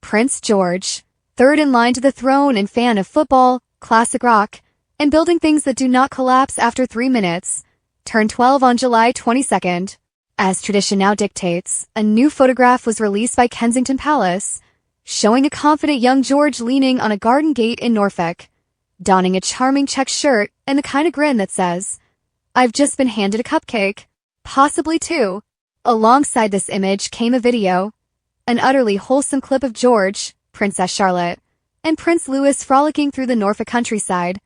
Prince George, third in line to the throne and fan of football, classic rock, and building things that do not collapse after 3 minutes, turned 12 on July 22nd. As tradition now dictates, a new photograph was released by Kensington Palace, showing a confident young George leaning on a garden gate in Norfolk, donning a charming check shirt and the kind of grin that says, "I've just been handed a cupcake, possibly two." Alongside this image came a video, an utterly wholesome clip of George, Princess Charlotte, and Prince Louis frolicking through the Norfolk countryside,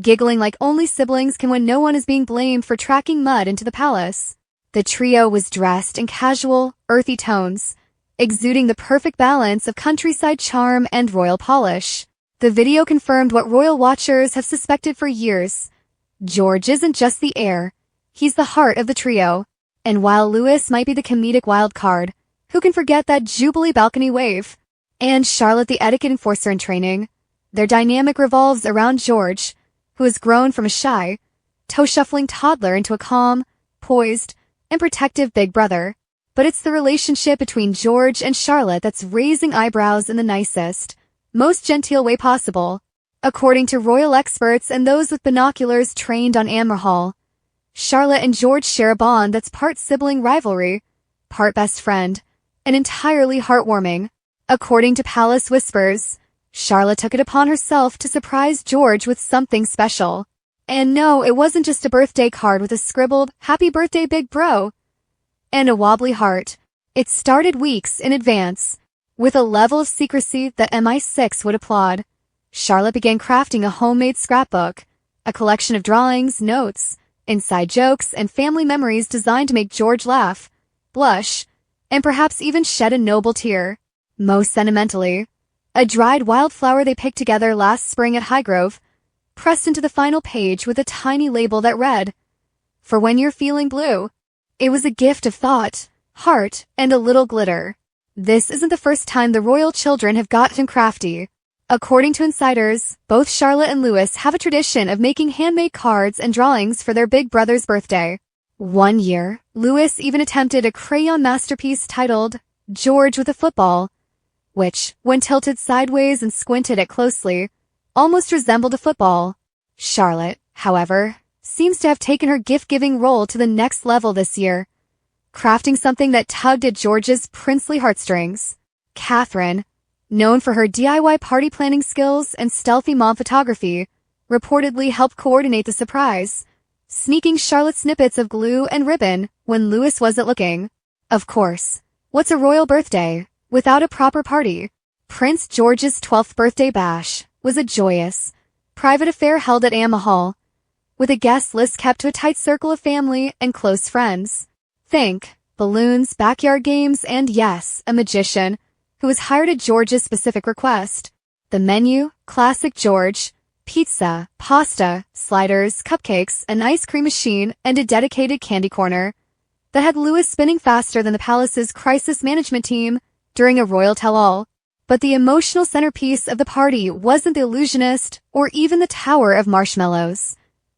giggling like only siblings can when no one is being blamed for tracking mud into the palace. The trio was dressed in casual, earthy tones, exuding the perfect balance of countryside charm and royal polish. The video confirmed what royal watchers have suspected for years. George isn't just the heir, he's the heart of the trio. And while Louis might be the comedic wild card, who can forget that Jubilee balcony wave? And Charlotte the etiquette enforcer in training, their dynamic revolves around George, who has grown from a shy, toe-shuffling toddler into a calm, poised, and protective big brother. But it's the relationship between George and Charlotte that's raising eyebrows in the nicest, most genteel way possible. According to royal experts and those with binoculars trained on Amber Hall, Charlotte and George share a bond that's part sibling rivalry, part best friend, and entirely heartwarming. According to Palace Whispers, Charlotte took it upon herself to surprise George with something special. And no, it wasn't just a birthday card with a scribbled, "Happy birthday, big bro," and a wobbly heart. It started weeks in advance, with a level of secrecy that MI6 would applaud. Charlotte began crafting a homemade scrapbook, a collection of drawings, notes, inside jokes, and family memories designed to make George laugh, blush, and perhaps even shed a noble tear. Most sentimentally, a dried wildflower they picked together last spring at Highgrove, pressed into the final page with a tiny label that read, "For when you're feeling blue." It was a gift of thought, heart, and a little glitter. This isn't the first time the royal children have gotten crafty. According to insiders, both Charlotte and Louis have a tradition of making handmade cards and drawings for their big brother's birthday. One year, Louis even attempted a crayon masterpiece titled "George with a Football," which, when tilted sideways and squinted at closely, almost resembled a football. Charlotte, however, seems to have taken her gift-giving role to the next level this year, crafting something that tugged at George's princely heartstrings. Catherine, known for her DIY party planning skills and stealthy mom photography, reportedly helped coordinate the surprise, sneaking Charlotte snippets of glue and ribbon when Louis wasn't looking. Of course, what's a royal birthday without a proper party? Prince George's 12th birthday bash was a joyous, private affair held at Amber Hall, with a guest list kept to a tight circle of family and close friends. Think balloons, backyard games, and yes, a magician who was hired at George's specific request. The menu, classic George, pizza, pasta, sliders, cupcakes, an ice cream machine, and a dedicated candy corner that had Louis spinning faster than the palace's crisis management team during a royal tell-all. But the emotional centerpiece of the party wasn't the illusionist or even the tower of marshmallows.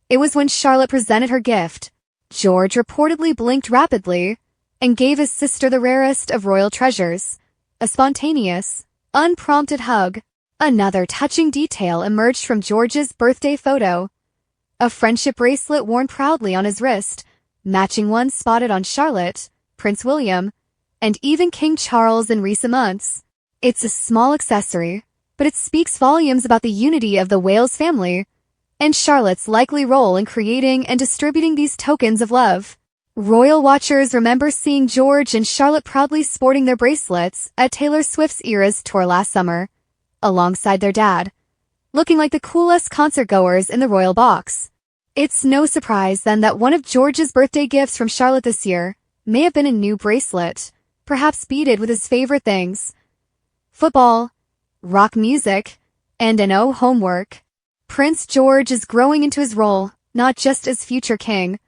It was when Charlotte presented her gift. George reportedly blinked rapidly and gave his sister the rarest of royal treasures, a spontaneous, unprompted hug. Another touching detail emerged from George's birthday photo, a friendship bracelet worn proudly on his wrist, matching one spotted on Charlotte, Prince William, and even King Charles in recent months. It's a small accessory, but it speaks volumes about the unity of the Wales family and Charlotte's likely role in creating and distributing these tokens of love. Royal watchers remember seeing George and Charlotte proudly sporting their bracelets at Taylor Swift's Eras tour last summer, alongside their dad, looking like the coolest concert-goers in the royal box. It's no surprise then that one of George's birthday gifts from Charlotte this year may have been a new bracelet, perhaps beaded with his favorite things: football, rock music, and homework. Prince George is growing into his role, not just as future king,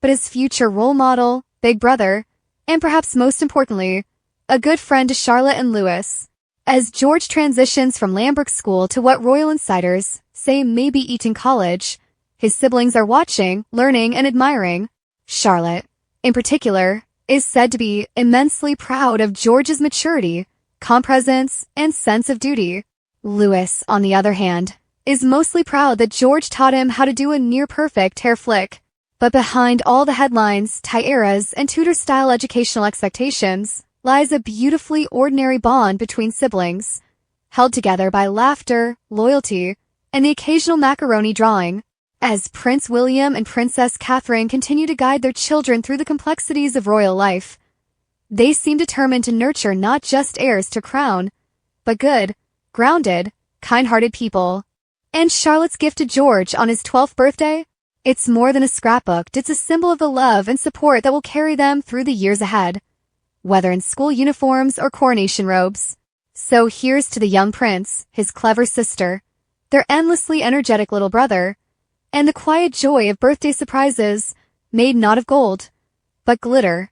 but as future role model, big brother, and perhaps most importantly, a good friend to Charlotte and Louis. As George transitions from Lambrook School to what royal insiders say may be Eton College, his siblings are watching, learning, and admiring. Charlotte, in particular, is said to be immensely proud of George's maturity, calm presence, and sense of duty. Louis, on the other hand, is mostly proud that George taught him how to do a near-perfect hair flick. But behind all the headlines, tiaras, and tutor-style educational expectations lies a beautifully ordinary bond between siblings, held together by laughter, loyalty, and the occasional macaroni drawing. As Prince William and Princess Catherine continue to guide their children through the complexities of royal life, they seem determined to nurture not just heirs to crown, but good, grounded, kind-hearted people. And Charlotte's gift to George on his 12th birthday? It's more than a scrapbook. It's a symbol of the love and support that will carry them through the years ahead, whether in school uniforms or coronation robes. So here's to the young prince, his clever sister, their endlessly energetic little brother, and the quiet joy of birthday surprises made not of gold, but glitter,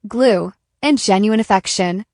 glue, and genuine affection.